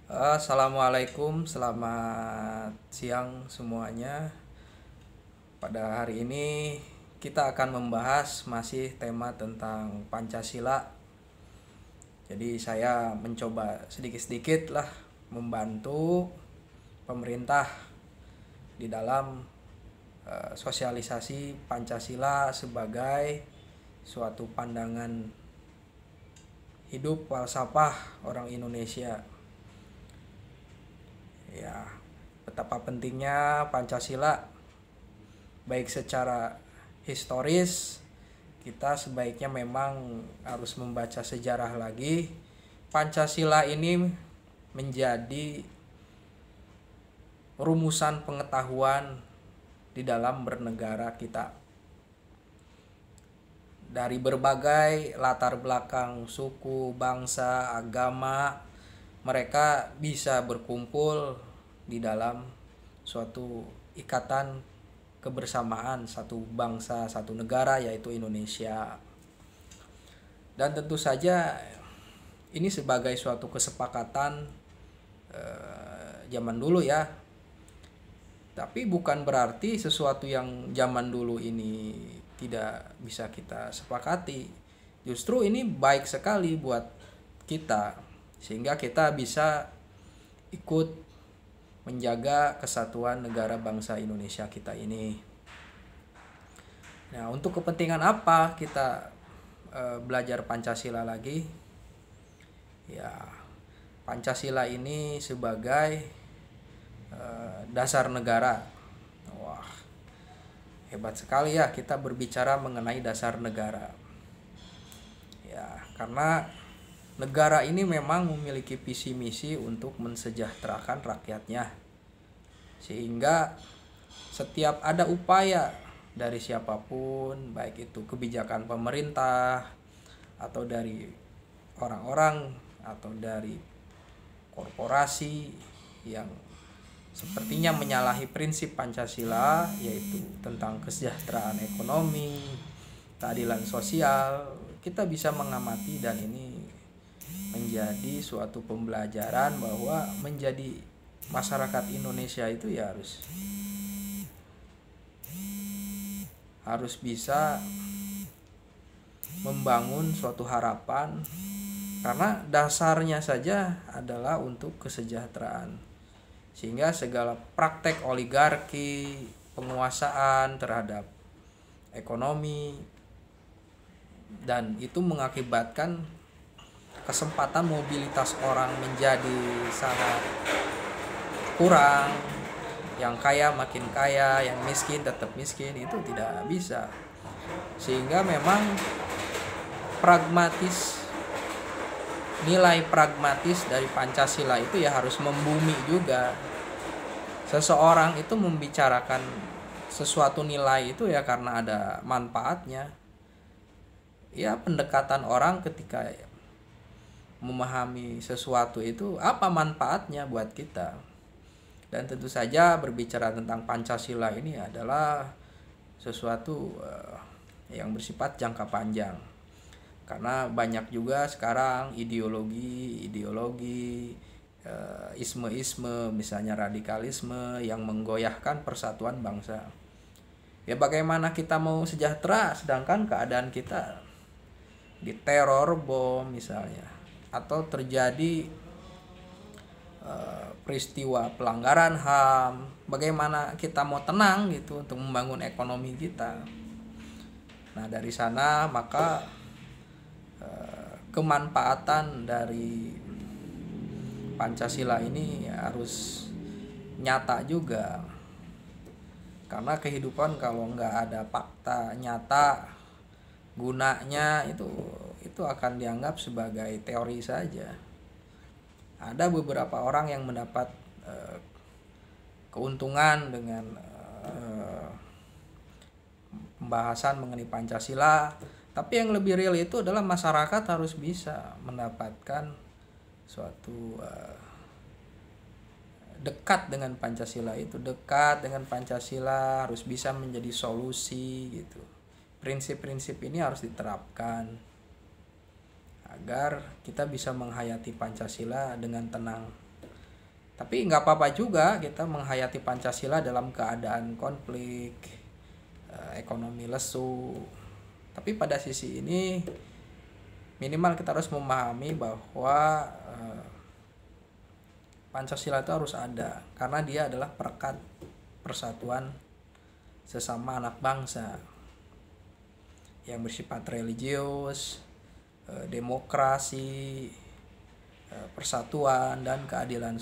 Assalamualaikum, selamat siang semuanya. Pada hari ini kita akan membahas masih tema tentang Pancasila. Jadi saya mencoba sedikit-sedikit lah membantu pemerintah di dalam sosialisasi Pancasila sebagai suatu pandangan hidup falsafah orang Indonesia. Ya, betapa pentingnya Pancasila baik secara historis, kita sebaiknya memang harus membaca sejarah lagi. Pancasila ini menjadi rumusan pengetahuan di dalam bernegara kita. Dari berbagai latar belakang, suku, bangsa, agama, mereka bisa berkumpul di dalam suatu ikatan kebersamaan satu bangsa, satu negara, yaitu Indonesia. Dan tentu saja ini sebagai suatu kesepakatan zaman dulu ya. Tapi bukan berarti sesuatu yang zaman dulu ini tidak bisa kita sepakati. Justru ini baik sekali buat kita, sehingga kita bisa ikut menjaga kesatuan negara bangsa Indonesia kita ini. Nah, untuk kepentingan apa kita belajar Pancasila lagi? Ya, Pancasila ini sebagai dasar negara. Wah, hebat sekali ya kita berbicara mengenai dasar negara. Ya, karena negara ini memang memiliki visi misi untuk mensejahterakan rakyatnya. Sehingga setiap ada upaya dari siapapun, baik itu kebijakan pemerintah atau dari orang-orang atau dari korporasi yang sepertinya menyalahi prinsip Pancasila, yaitu tentang kesejahteraan ekonomi, keadilan sosial, kita bisa mengamati, dan ini menjadi suatu pembelajaran bahwa menjadi masyarakat Indonesia itu ya harus bisa membangun suatu harapan, karena dasarnya saja adalah untuk kesejahteraan. Sehingga segala praktek oligarki, penguasaan terhadap ekonomi, dan itu mengakibatkan kesempatan mobilitas orang menjadi sangat kurang. Yang kaya makin kaya, yang miskin tetap miskin, itu tidak bisa. Sehingga memang nilai pragmatis dari Pancasila itu ya harus membumi juga. Seseorang itu membicarakan sesuatu nilai itu ya karena ada manfaatnya. Ya, pendekatan orang ketika memahami sesuatu itu apa manfaatnya buat kita. Dan tentu saja berbicara tentang Pancasila ini adalah sesuatu yang bersifat jangka panjang. Karena banyak juga sekarang ideologi, isme-isme, misalnya radikalisme yang menggoyahkan persatuan bangsa. Ya, bagaimana kita mau sejahtera sedangkan keadaan kita diteror bom misalnya, atau terjadi peristiwa pelanggaran HAM, bagaimana kita mau tenang gitu untuk membangun ekonomi kita. Nah, dari sana maka kemanfaatan dari Pancasila ini harus nyata juga, karena kehidupan kalau nggak ada fakta nyata, gunanya itu akan dianggap sebagai teori saja. Ada beberapa orang yang mendapat keuntungan dengan pembahasan mengenai Pancasila, tapi yang lebih real itu adalah masyarakat harus bisa mendapatkan suatu dekat dengan Pancasila, harus bisa menjadi solusi gitu. Prinsip-prinsip ini harus diterapkan agar kita bisa menghayati Pancasila dengan tenang. Tapi nggak apa-apa juga kita menghayati Pancasila dalam keadaan konflik, ekonomi lesu. Tapi pada sisi ini minimal kita harus memahami bahwa Pancasila itu harus ada karena dia adalah perekat persatuan sesama anak bangsa yang bersifat religius, demokrasi, persatuan dan keadilan